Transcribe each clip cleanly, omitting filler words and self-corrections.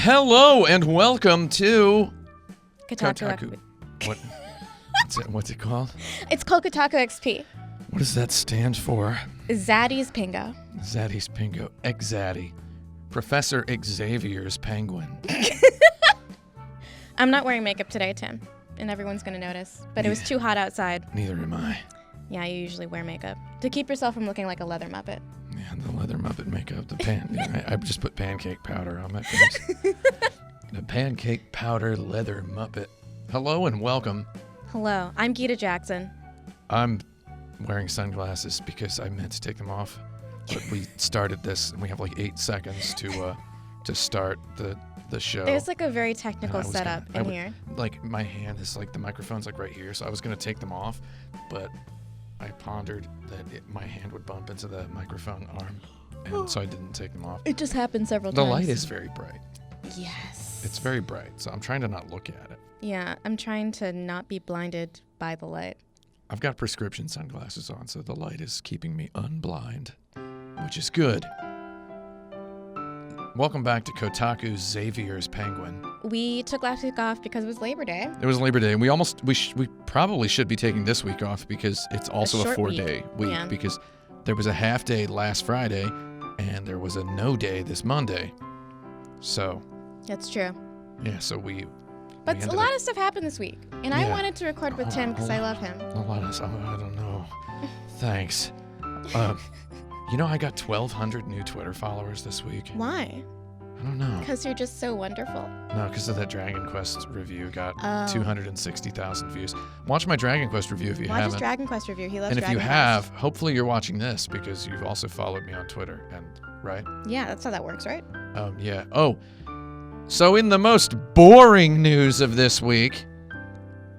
Hello and welcome to Kotaku. What's it called? It's called Kotaku XP. What does that stand for? Zaddy's Pingo. Zaddy's Pingo. Zaddy. Professor Xavier's penguin. I'm not wearing makeup today, Tim, and everyone's going to notice. But it was too hot outside. Neither am I. Yeah, you usually wear makeup to keep yourself from looking like a leather Muppet. Yeah, the leather Muppet makeup. I just put pancake powder on my face. The pancake powder leather Muppet. Hello and welcome. Hello, I'm Gita Jackson. I'm wearing sunglasses because I meant to take them off, but we started this and we have like 8 seconds to start the show. There's like a very technical setup in here. Like my hand is like the microphone's like right here, so I was gonna take them off, but I pondered that my hand would bump into the microphone arm, and so I didn't take them off. It just happened several The times. light is very bright. Yes. It's very bright, so I'm trying to not look at it. Yeah, I'm trying to not be blinded by the light. I've got prescription sunglasses on, so the light is keeping me unblind, which is good. Welcome back to Kotaku Xavier's Penguin. We took last week off because it was Labor Day. It was Labor Day, and we probably should be taking this week off because it's also a 4-day week. Yeah. Because there was a half day last Friday, and there was a no day this Monday. So. That's true. Yeah, so we. But a lot of stuff happened this week, and I wanted to record with Tim because I love him. A lot of stuff. I don't know. Thanks. You know, I got 1,200 new Twitter followers this week. Why? I don't know. Because you're just so wonderful. No, because of that Dragon Quest review got 260,000 views. Watch my Dragon Quest review if you haven't. Watch his Dragon Quest review. He loves And if Dragon you Quest. have, hopefully you're watching this because you've also followed me on Twitter, right? Yeah, that's how that works, right? Yeah. Oh, so in the most boring news of this week,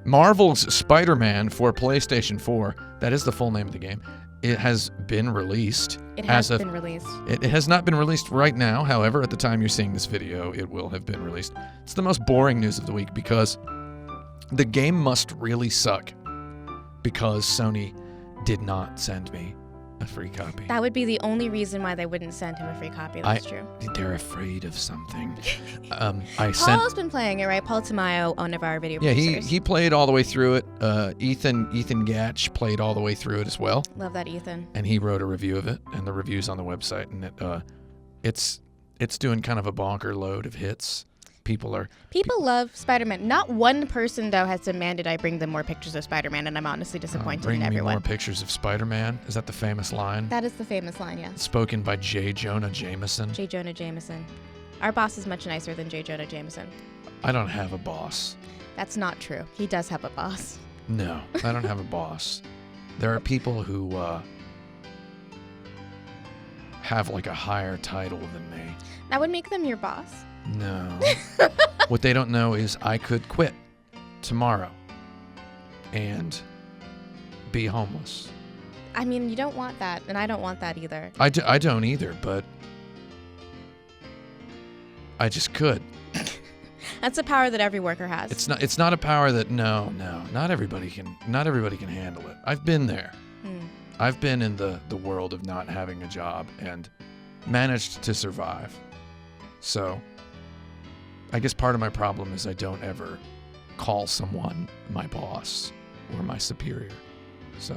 Marvel's Spider-Man for PlayStation 4, that is the full name of the game, it has been released. It has been released. It has not been released right now. However, at the time you're seeing this video, it will have been released. It's the most boring news of the week because the game must really suck because Sony did not send me a free copy. That would be the only reason why they wouldn't send him a free copy. That's true. They're afraid of something. Paul's been playing it, right? Paul Tamayo, one of our video producers. He played all the way through it. Ethan Gatch played all the way through it as well. Love that, Ethan. And he wrote a review of it, and the review's on the website, and it's doing kind of a bonker load of hits. People love Spider-Man. Not one person, though, has demanded I bring them more pictures of Spider-Man, and I'm honestly disappointed in everyone. Bring me more pictures of Spider-Man? Is that the famous line? That is the famous line, yeah. Spoken by J. Jonah Jameson. J. Jonah Jameson. Our boss is much nicer than J. Jonah Jameson. I don't have a boss. That's not true. He does have a boss. No, I don't have a boss. There are people who have like a higher title than me. That would make them your boss. No. What they don't know is I could quit tomorrow and be homeless. I mean, you don't want that, and I don't want that either. I don't either, but I just could. That's a power that every worker has. It's not a power that not everybody can handle it. I've been there. I've been in the world of not having a job and managed to survive. So I guess part of my problem is I don't ever call someone my boss or my superior. So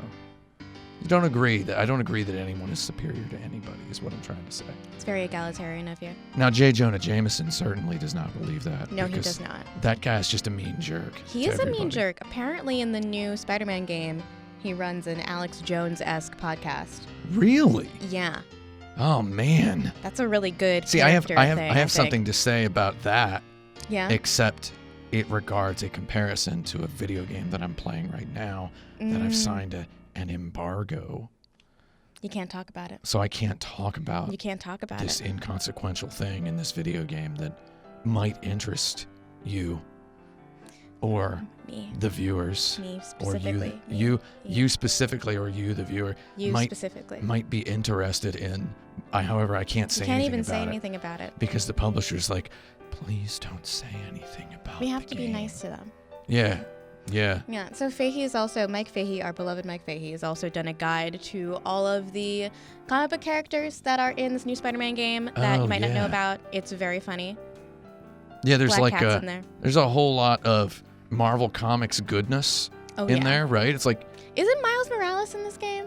I don't agree that anyone is superior to anybody is what I'm trying to say. It's very egalitarian of you. Now, J. Jonah Jameson certainly does not believe that. No, he does not. That guy's just a mean jerk. He is a mean jerk. Apparently in the new Spider-Man game, he runs an Alex Jones-esque podcast. Really? Yeah. Oh man. That's a really good See, I have something to say about that. Yeah. Except it regards a comparison to a video game that I'm playing right now that I've signed an embargo. You can't talk about it. So I can't talk about this inconsequential thing in this video game that might interest you or me. The viewers. Me specifically. Or you specifically, or you, the viewer. Specifically. Might be interested in. However, I can't say anything about it. You can't even say anything about it. Because the publisher's like, please don't say anything about it. We have to be nice to them. Yeah. So Fahey is also, Mike Fahey, our beloved Mike Fahey, has also done a guide to all of the comic book characters that are in this new Spider-Man game that you might not know about. It's very funny. Yeah, there's Black like Cat's in there. there's a whole lot of Marvel Comics goodness in there, right? It's like isn't Miles Morales in this game?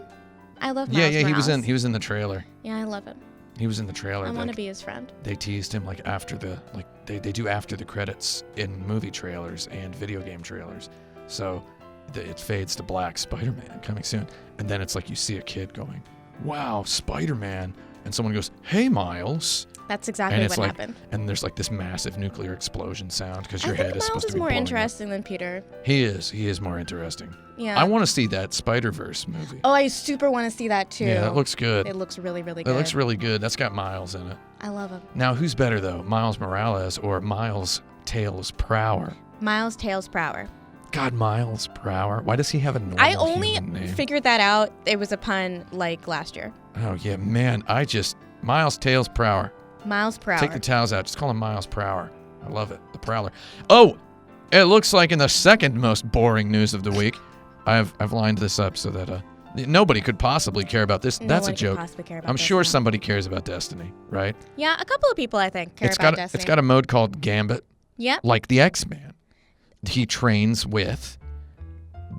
I love Miles Morales. he was in the trailer. Yeah, I love him. He was in the trailer. I want to be his friend. They teased him like after the they do after the credits in movie trailers and video game trailers. So it fades to black, Spider-Man coming soon, and then it's like you see a kid going, "Wow, Spider-Man," and someone goes, "Hey, Miles." That's exactly what happened. And there's like this massive nuclear explosion sound because your head is supposed to be Miles is more blowing interesting than Peter. He is more interesting. Yeah. I want to see that Spider-Verse movie. Oh, I super want to see that too. Yeah, that looks good. It looks really, really good. It looks really good. That's got Miles in it. I love him. Now, who's better though, Miles Morales or Miles Tails Prower? Miles Tails Prower. God, Miles Prower. Why does he have a normal I only human name? figured that out. It was a pun like last year. Oh yeah, man. Miles Tails Prower. Miles Prower. Take the towels out. Just call him Miles Prower. I love it. The Prowler. Oh, it looks like in the second most boring news of the week, I've lined this up so that nobody could possibly care about this. That's a joke. I'm sure somebody cares about Destiny, right? Yeah, a couple of people I think care about Destiny. It's got a mode called Gambit. Yep. Like the X-Man. He trains with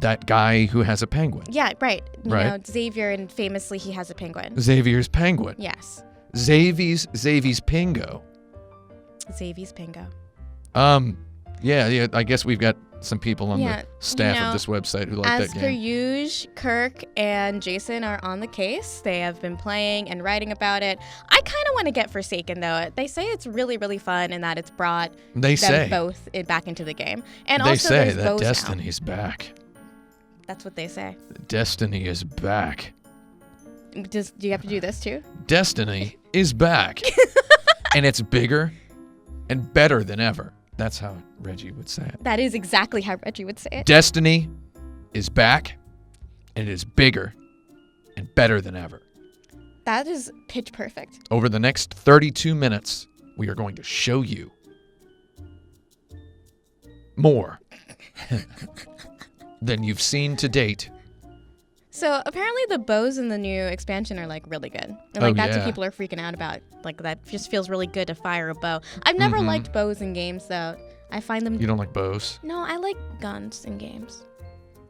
that guy who has a penguin. Yeah, right. You Right. know, Xavier, and famously he has a penguin. Xavier's penguin. Yes. Xavier's pingo. Xavier's pingo. Yeah, I guess we've got some people on the staff of this website who like that game. As per usual, Kirk and Jason are on the case. They have been playing and writing about it. I kind of want to get Forsaken, though. They say it's really, really fun and that it's brought them both back into the game. And they also say there's that bows Destiny's now. back. That's what they say. Destiny is back. Do you have to do this, too? Destiny is back. And it's bigger and better than ever. That's how Reggie would say it. That is exactly how Reggie would say it. Destiny is back, and it is bigger and better than ever. That is pitch perfect. Over the next 32 minutes, we are going to show you more than you've seen to date. So apparently the bows in the new expansion are like really good. And like that's what people are freaking out about. Like that just feels really good to fire a bow. I've never liked bows in games though. I find them. You don't like bows? No, I like guns in games.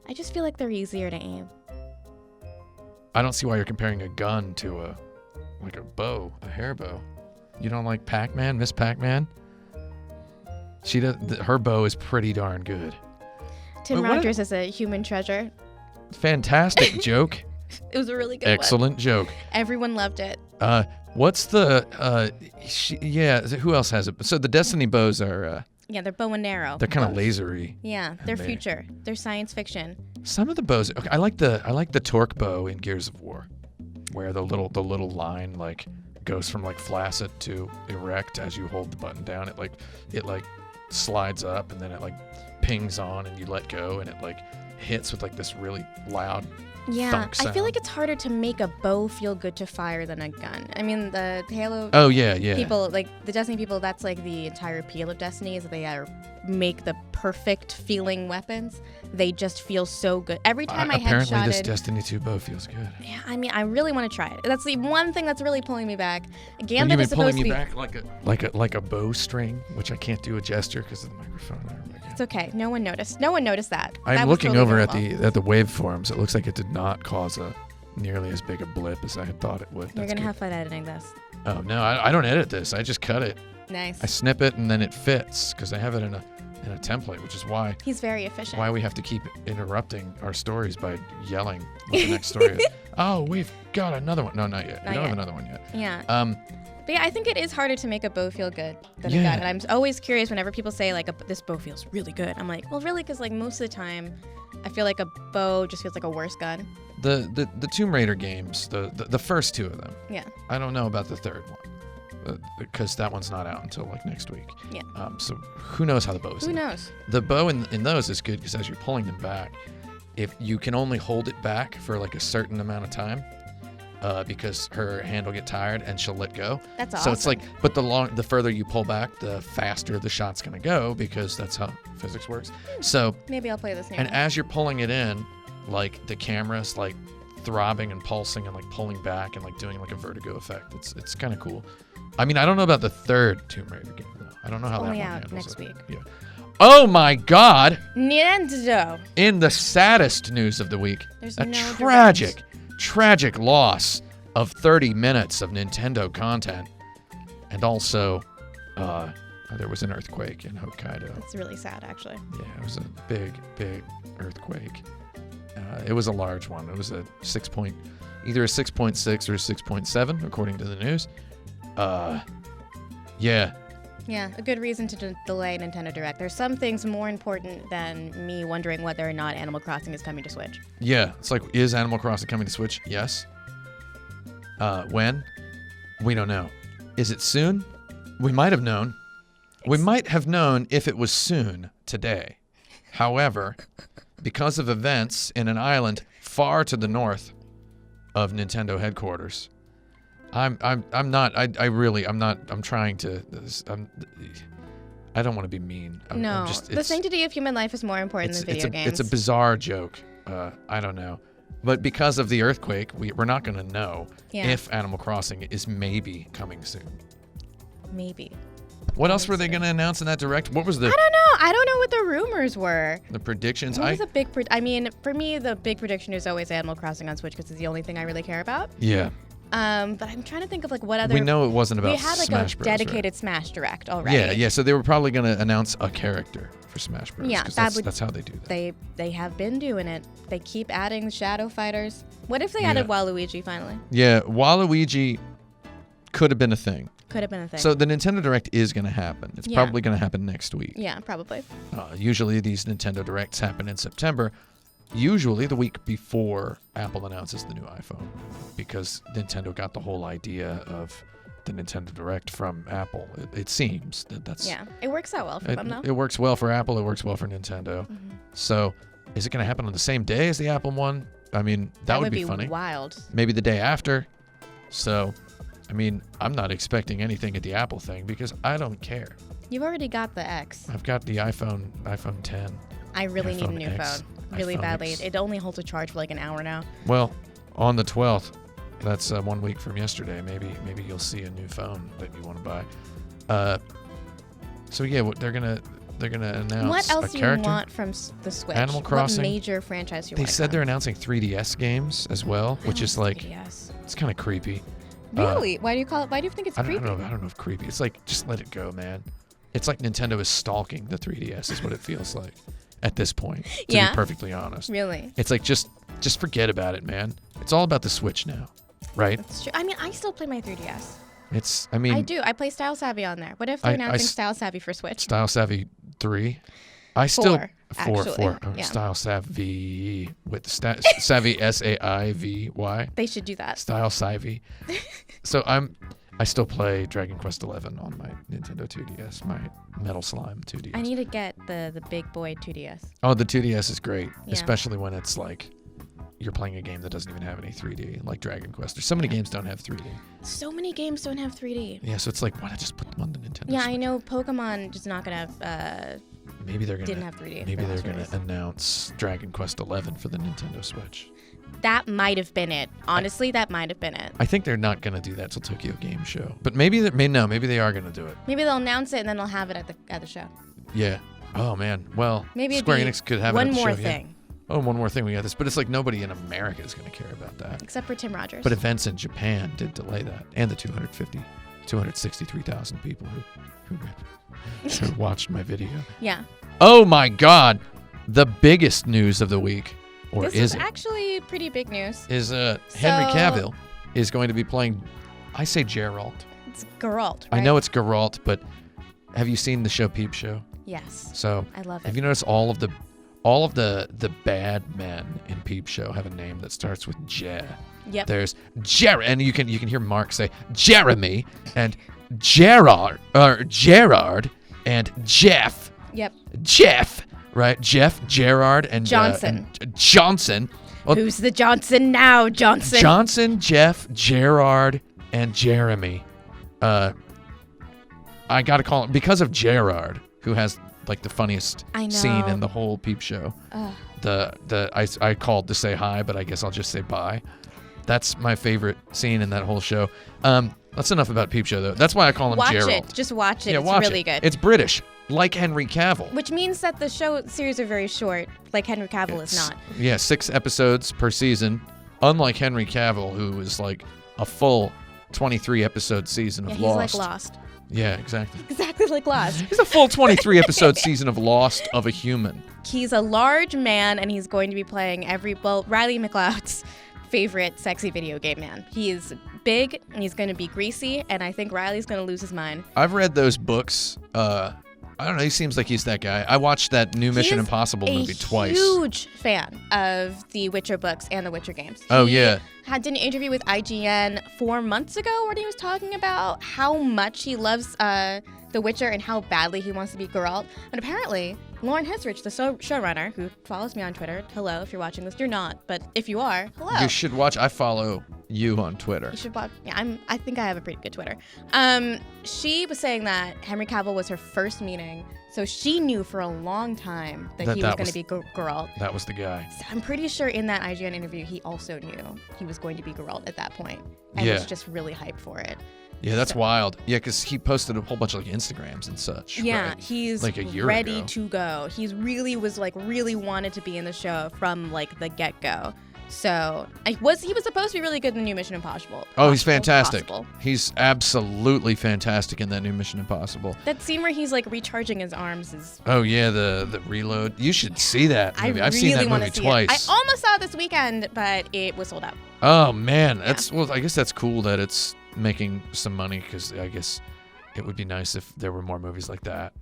I just feel like they're easier to aim. I don't see why you're comparing a gun to a bow, a hair bow. You don't like Pac-Man, Miss Pac-Man? She does. Her bow is pretty darn good. Tim Rogers is a human treasure. Fantastic joke. It was a really good Excellent joke. Everyone loved it. What's the who else has it? So the Destiny bows are they're bow and arrow. They're kind of lasery. Yeah, they're future. They're science fiction. Some of the bows, okay, I like the torque bow in Gears of War, where the little line like goes from like flaccid to erect as you hold the button down. It slides up and then it like pings on and you let go and it like hits with like this really loud thunk sound. I feel like it's harder to make a bow feel good to fire than a gun. I mean, the Halo people, like the Destiny people, that's like the entire appeal of Destiny is that they make the perfect feeling weapons. They just feel so good. Every time I headshotted... Apparently this Destiny 2 bow feels good. Yeah, I mean, I really want to try it. That's the one thing that's really pulling me back. Gambit is supposed to be... pulling me back like a bowstring, which I can't do a gesture because of the microphone. It's okay. No one noticed. No one noticed that. I'm looking over at the waveforms. It looks like it did not cause a nearly as big a blip as I had thought it would. You're going to have fun editing this. Oh, no. I don't edit this. I just cut it. Nice. I snip it and then it fits because I have it in a template, which is why he's very efficient. Why we have to keep interrupting our stories by yelling what the next story is. Oh, we've got another one. No, not yet. We don't have another one yet. Yeah. But yeah, I think it is harder to make a bow feel good than a gun. And I'm always curious whenever people say like this bow feels really good. I'm like, well, really, because like most of the time, I feel like a bow just feels like a worse gun. The Tomb Raider games, the first two of them. Yeah. I don't know about the third one because that one's not out until like next week. Yeah. So who knows how the bow is? Who knows? The bow in those is good because as you're pulling them back, if you can only hold it back for like a certain amount of time. Because her hand will get tired and she'll let go. That's awesome. So it's like, but the further you pull back, the faster the shot's gonna go because that's how physics works. So maybe I'll play this now. And as you're pulling it in, like the camera's like throbbing and pulsing and like pulling back and like doing like a vertigo effect. It's kind of cool. I mean, I don't know about the third Tomb Raider game, though. I don't know how that one out handles next it. week. Yeah. Oh, my God. Nintendo. In the saddest news of the week, There's a no tragic loss of 30 minutes of Nintendo content. And also, there was an earthquake in Hokkaido. That's really sad, actually. Yeah, it was a big earthquake. It was a large one. It was a either a 6.6 or a 6.7, according to the news. Yeah. Yeah, a good reason to delay Nintendo Direct. There's some things more important than me wondering whether or not Animal Crossing is coming to Switch. Yeah, it's like, is Animal Crossing coming to Switch? Yes. When? We don't know. Is it soon? We might have known. We might have known if it was soon today. However, because of events in an island far to the north of Nintendo headquarters, I'm trying to. I don't want to be mean. The sanctity of human life is more important than video games. It's a bizarre joke. I don't know. But because of the earthquake, we're not going to know if Animal Crossing is maybe coming soon. Maybe. What else were they going to announce in that Direct? What was the... I don't know. I don't know what the rumors were. The predictions? What was the big... for me, the big prediction is always Animal Crossing on Switch because it's the only thing I really care about. Yeah. But I'm trying to think of what other... We know it wasn't about Smash Bros. We had a dedicated Smash Direct already. Yeah. So they were probably going to announce a character for Smash Bros. Yeah, that's how they do that. They have been doing it. They keep adding Shadow Fighters. What if they added Waluigi finally? Yeah, Waluigi could have been a thing. So the Nintendo Direct is going to happen. It's probably going to happen next week. Yeah, probably. Usually these Nintendo Directs happen in September. Usually the week before Apple announces the new iPhone, because Nintendo got the whole idea of the Nintendo Direct from Apple. It seems that's... Yeah, it works out well for them, though. It works well for Apple. It works well for Nintendo. Mm-hmm. So is it going to happen on the same day as the Apple one? I mean, that would be funny. Wild. Maybe the day after. So, I mean, I'm not expecting anything at the Apple thing because I don't care. You've already got the X. I've got the iPhone 10. I really need a new phone. Really badly. X. It only holds a charge for like an hour now. Well, on the 12th, that's 1 week from yesterday. Maybe you'll see a new phone that you want to buy. So yeah, they're gonna announce. What else do you want from the Switch? Animal Crossing. What major franchise you want? They said they're announcing 3DS games as well, which is like 3DS. It's kind of creepy. Really? Why do you call it? Why do you think it's creepy? I don't know if creepy. It's like just let it go, man. It's like Nintendo is stalking the 3DS, is what it feels like at this point. To be perfectly honest. Really? It's like just forget about it, man. It's all about the Switch now, right? That's true. I mean, I still play my 3DS. I do. I play Style Savvy on there. What if they're announcing Style Savvy for Switch? Style Savvy 3? Four. Yeah. Style Savvy with Savvy SAIVY. They should do that. Style Savvy. So I still play Dragon Quest XI on my Nintendo 2DS, my Metal Slime 2DS. I need to get the big boy 2DS. Oh, the 2DS is great, especially when it's like you're playing a game that doesn't even have any 3D, like Dragon Quest. There's so many games don't have 3D. So many games don't have 3D. Yeah, so it's like, why not just put them on the Nintendo Yeah, Switch? I know Pokemon just not gonna have. Maybe they're gonna didn't have 3D. Maybe they're gonna announce Dragon Quest XI for the Nintendo Switch. That might have been it. Honestly, that might have been it. I think they're not gonna do that till Tokyo Game Show, but maybe they are gonna do it. Maybe they'll announce it and then they'll have it at the show. Yeah. Oh man. Well, maybe Square Enix could have it at the show. One more thing. Yeah. Oh, one more thing. We got this, but it's like nobody in America is going to care about that. Except for Tim Rogers. But events in Japan did delay that, and the 263,000 people who watched my video. Yeah. Oh my God! The biggest news of the week, or this is actually pretty big news. Is Henry Cavill is going to be playing? I say Geralt. It's Geralt. Right? I know it's Geralt, but have you seen the show Peep Show? Yes. So I love it. Have you noticed all of the bad men in Peep Show have a name that starts with J? Yep. There's and you can hear Mark say Jeremy and Gerard and Jeff. Yep. Jeff, right? Jeff, Gerard, and Johnson. Johnson. Well, who's the Johnson now, Johnson? Johnson, Jeff, Gerard, and Jeremy. I gotta call him because of Gerard, who has like the funniest scene in the whole Peep Show. I called to say hi, but I guess I'll just say bye. That's my favorite scene in that whole show. That's enough about Peep Show, though. That's why I call him Geralt. Watch it. Just watch it. Yeah, it's watch really it. good. It's British, like Henry Cavill. Which means that the series are very short, like Henry Cavill is not. Yeah, 6 episodes per season. Unlike Henry Cavill, who is like a full 23-episode season of Lost. He's like Lost. Yeah, exactly. Exactly like Lost. He's a full 23-episode season of Lost of a human. He's a large man, and he's going to be playing Riley McLeod's favorite sexy video game man. He is big, and he's going to be greasy, and I think Riley's going to lose his mind. I've read those books. I don't know. He seems like he's that guy. I watched that new Mission Impossible movie twice. Huge fan of the Witcher books and the Witcher games. Yeah. Did an interview with IGN 4 months ago where he was talking about how much he loves The Witcher and how badly he wants to be Geralt. And apparently, Lauren Hissrich, the showrunner, who follows me on Twitter, hello, if you're watching this, you're not, but if you are, hello. You should watch. I follow you on Twitter. You should watch. Yeah, I think I have a pretty good Twitter. She was saying that Henry Cavill was her first meeting, so she knew for a long time that he was going to be Geralt. That was the guy. So I'm pretty sure in that IGN interview, he also knew he was going to be Geralt at that point, and was just really hyped for it. Yeah, that's wild. Yeah, because he posted a whole bunch of like Instagrams and such. Yeah, right? he's like a year ready ago. to go. He's really wanted to be in the show from like the get-go. So he was supposed to be really good in the new Mission Impossible. Oh, he's fantastic. Possible. He's absolutely fantastic in that new Mission Impossible. That scene where he's like recharging his arms is. Oh yeah, the reload. You should see that movie. I've really seen that movie twice. I almost saw it this weekend, but it was sold out. Oh man, well, I guess that's cool that it's making some money, because I guess it would be nice if there were more movies like that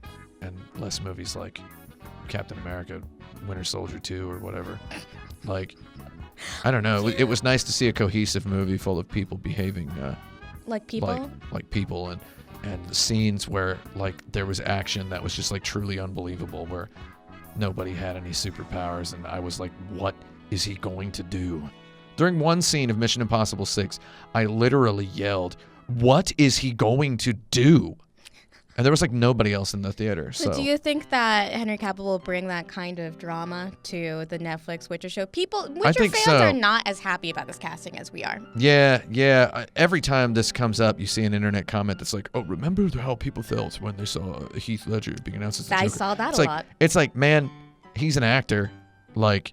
and less movies like Captain America, Winter Soldier 2 or whatever. Like, I don't know. It was nice to see a cohesive movie full of people behaving like people. Like people, and the scenes where like there was action that was just like truly unbelievable, where nobody had any superpowers, and I was like, what is he going to do? During one scene of Mission Impossible 6, I literally yelled, what is he going to do? And there was like nobody else in the theater. So do you think that Henry Cavill will bring that kind of drama to the Netflix Witcher show? Witcher fans are not as happy about this casting as we are. Yeah. Every time this comes up, you see an internet comment that's like, oh, remember how people felt when they saw Heath Ledger being announced as the Joker? I saw that a lot. It's like, man, he's an actor. Like,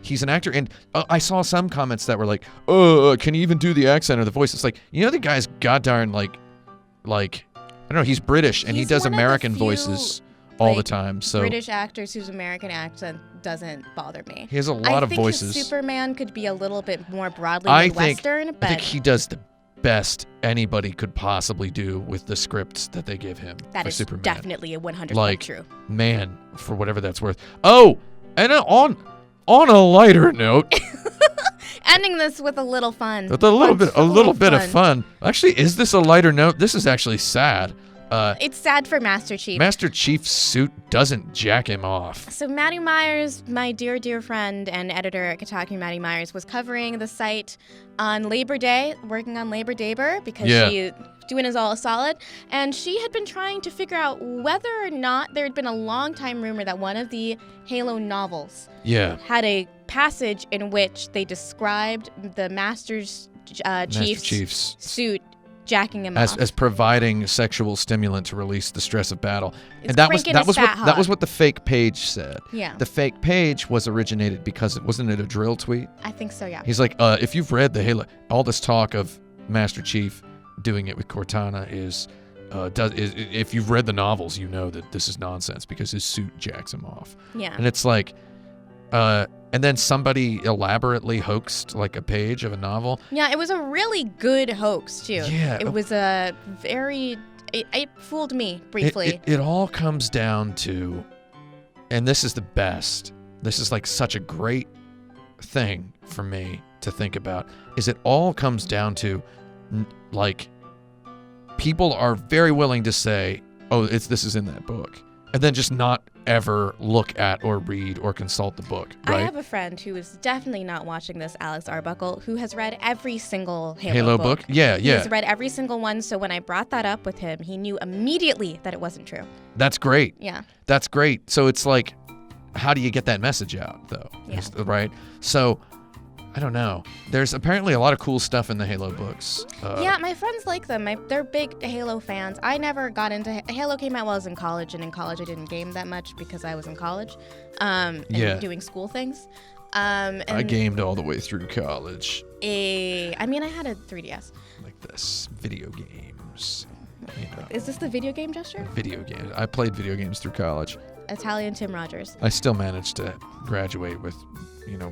he's an actor. And I saw some comments that were like, oh, can he even do the accent or the voice? It's like, the guy's goddarn, like, I don't know, he's British, and he does American voices all the time. So British actors whose American accent doesn't bother me. He has a lot of voices. I think Superman could be a little bit more broadly Western, but I think he does the best anybody could possibly do with the scripts that they give him for Superman. That is definitely a 100% true. Man, for whatever that's worth. Oh, and on a lighter note. Ending this with a little fun. With a little bit of fun. Actually, is this a lighter note? This is actually sad. It's sad for Master Chief. Master Chief's suit doesn't jack him off. So Maddie Myers, my dear friend and editor at Kotaku, Maddie Myers, was covering the site on Labor Day, working on Labor Daber, because she doing us all a solid. And she had been trying to figure out whether or not there had been a long time rumor that one of the Halo novels had a passage in which they described the Master Chief's suit jacking him off as providing sexual stimulant to release the stress of battle. And that was what the fake page said. Yeah. The fake page was originated because wasn't it a drill tweet? I think so, yeah. He's like, if you've read the Halo, all this talk of Master Chief doing it with Cortana is if you've read the novels, you know that this is nonsense because his suit jacks him off. Yeah. And it's like, and then somebody elaborately hoaxed like a page of a novel. Yeah, it was a really good hoax too. Yeah. It was a very, it fooled me briefly. It all comes down to, and this is the best, this is like such a great thing for me to think about, is it all comes down to like, people are very willing to say, oh, this is in that book, and then just not ever look at or read or consult the book, right? I have a friend who is definitely not watching this, Alex Arbuckle, who has read every single Halo book. Yeah. He has read every single one, so when I brought that up with him, he knew immediately that it wasn't true. That's great. Yeah. That's great. So it's like, how do you get that message out, though? Yeah. Right? So I don't know. There's apparently a lot of cool stuff in the Halo books. Yeah, my friends like them. They're big Halo fans. I never got into Halo. Came out while I was in college, and in college I didn't game that much because I was in college and doing school things. And I gamed all the way through college. I had a 3DS. Like this, video games. Is this the video game gesture? Video games. I played video games through college. Italian Tim Rogers. I still managed to graduate with,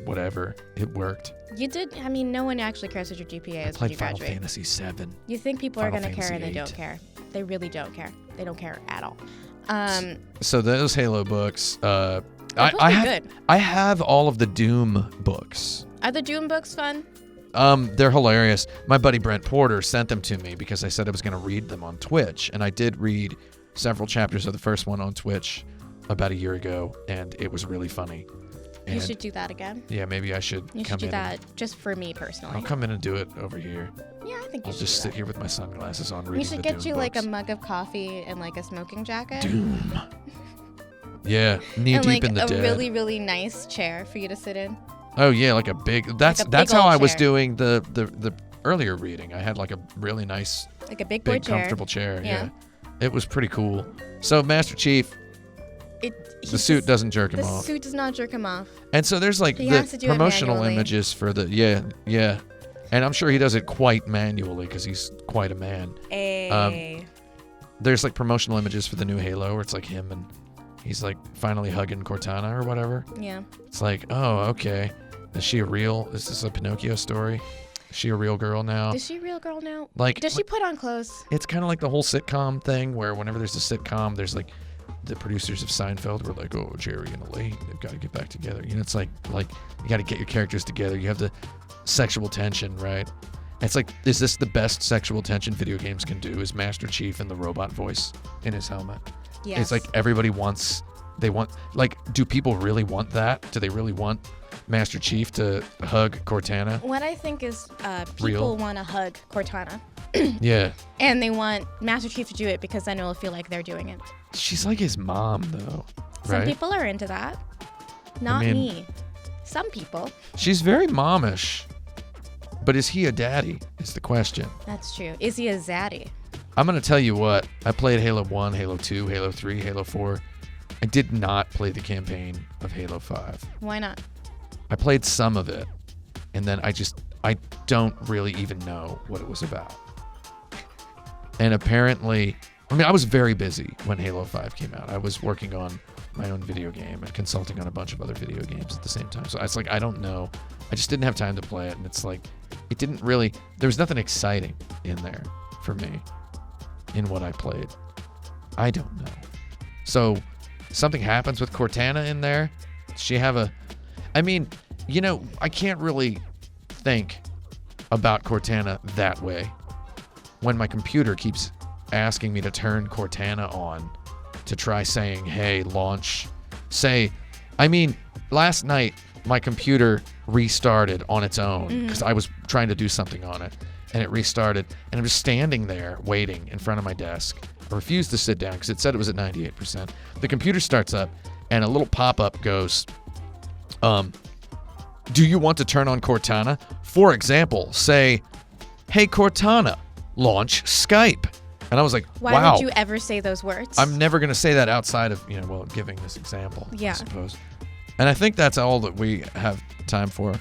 whatever. It worked. You did. I mean, no one actually cares what your GPA is when you graduate. I played Final Fantasy 7. You think people are going to care, and they don't care. They really don't care. They don't care at all. So those Halo books, I have all of the Doom books. Are the Doom books fun? They're hilarious. My buddy Brent Porter sent them to me because I said I was going to read them on Twitch, and I did read several chapters of the first one on Twitch about a year ago, and it was really funny. And you should do that again. Yeah, maybe I should. You should do that just for me personally. I'll come in and do it over here. Yeah, I think I'll should just sit here with my sunglasses on reading. We should get you like a mug of coffee and like a smoking jacket. Doom. Yeah, knee deep in the dead. And like a really, really nice chair for you to sit in. Oh yeah, like a big. That's how I was doing the earlier reading. I had like a really nice, like a big boy chair. Comfortable chair. Yeah, it was pretty cool. So Master Chief. The suit doesn't jerk him off. The suit does not jerk him off. And so there's like the promotional images for the yeah, and I'm sure he does it quite manually because he's quite a man. There's like promotional images for the new Halo where it's like him and he's like finally hugging Cortana or whatever. Yeah. It's like, oh, okay. Is this a Pinocchio story? Is she a real girl now? Is she a real girl now? Like, does she put on clothes? It's kind of like the whole sitcom thing where whenever there's a sitcom, there's like the producers of Seinfeld were like, oh, Jerry and Elaine, they've got to get back together. It's like you got to get your characters together. You have the sexual tension, right? It's like, is this the best sexual tension video games can do? Is Master Chief and the robot voice in his helmet? Yes. It's like everybody do people really want that? Do they really want Master Chief to hug Cortana? What I think is people want to hug Cortana. Yeah. And they want Master Chief to do it because then it'll feel like they're doing it. She's like his mom, though. Some people are into that. Not me. Some people. She's very momish. But is he a daddy, is the question. That's true. Is he a zaddy? I'm going to tell you what. I played Halo 1, Halo 2, Halo 3, Halo 4. I did not play the campaign of Halo 5. Why not? I played some of it, and then I don't really even know what it was about. And apparently, I was very busy when Halo 5 came out. I was working on my own video game and consulting on a bunch of other video games at the same time. So it's like, I don't know. I just didn't have time to play it. And it's like, there was nothing exciting in there for me in what I played. I don't know. So something happens with Cortana in there. Does she have I can't really think about Cortana that way when my computer keeps asking me to turn Cortana on to try saying, hey, launch. Last night my computer restarted on its own because I was trying to do something on it, and it restarted, and I'm just standing there waiting in front of my desk. I refused to sit down because it said it was at 98%. The computer starts up, and a little pop-up goes, do you want to turn on Cortana? For example, say, hey, Cortana, launch Skype. And I was like, wow. Why would you ever say those words? I'm never going to say that outside of, giving this example, I suppose. And I think that's all that we have time for. Right?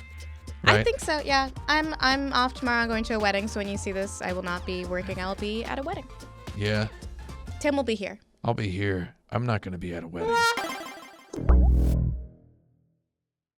I think so, yeah. I'm off tomorrow. I'm going to a wedding, so when you see this, I will not be working. I'll be at a wedding. Yeah. Tim will be here. I'll be here. I'm not going to be at a wedding.